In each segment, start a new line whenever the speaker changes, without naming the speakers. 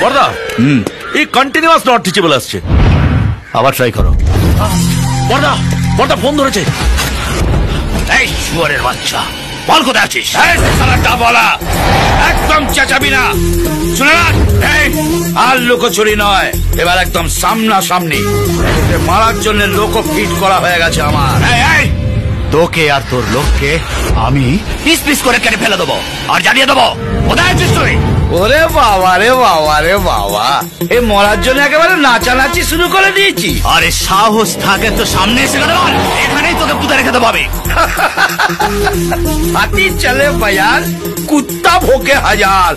বড়দা এই continuous not teachable আসছে, আবার ট্রাই করো। বড়দা বড়দা ফোন ধরেছে।
এই শুয়ারের বাচ্চা, বল কোথায় আছিস? বলা একদম চেঁচাবি না, শুনে রাখ। আর লুকোচুরি নয়, এবার একদম সামনাসামনি। মারার জন্য লোক ফিট করা হয়ে গেছে আমার। তোকে আর তোর লোককে আমি পিস পিস করে কেটে ফেলে দেবো আর জানিয়ে দেবো কোথায় আছিস তুই। ওরে বাবা রে বাবা রে বাবা, এ মরার জন্য একেবারে নাচানাচি শুরু করে দিয়েছি। আরে সাহস থাকে তো সামনে এসে গেল, এখানেই তোকে পুঁতে রেখে দেবো আমি। হাতি চলে বাজার, কুত্তা ভোকে হাজার।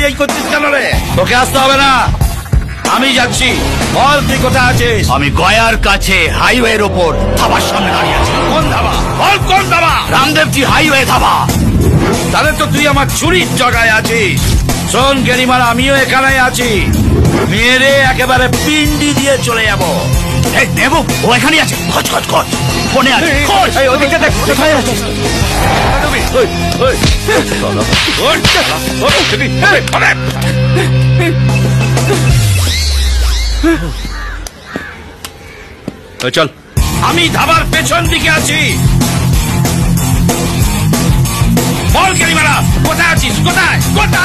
এই করছিস কেন রে? তোকে আসতে হবে না, আমি যাচ্ছি। বল তুই কোথায় আছিস? আমি গয়ার কাছে হাইওয়ের ওপর ধাবার সামনে দাঁড়িয়ে আছি। কোন ধাবা? বল কোন ধাবা? রামদেবজি হাইওয়ে ধাবা। তাহলে তো তুই আমার চুরির জায়গায় আছিস। শোন গেরিমার, আমিও এখানে আছি। মেরে একেবারে পিন্ডি দিয়ে চলে যাবো। নেবো, ও এখানে আছে। খোঁজ খোঁজ খোঁজ, ফোনে আছে। ওদিকে দেখ কোথায় আছিস। চল, আমি ধাবার পেছন দিকে আছি। বল গেরিমারা, কোথায় আছিস? কোথায় কোথায়?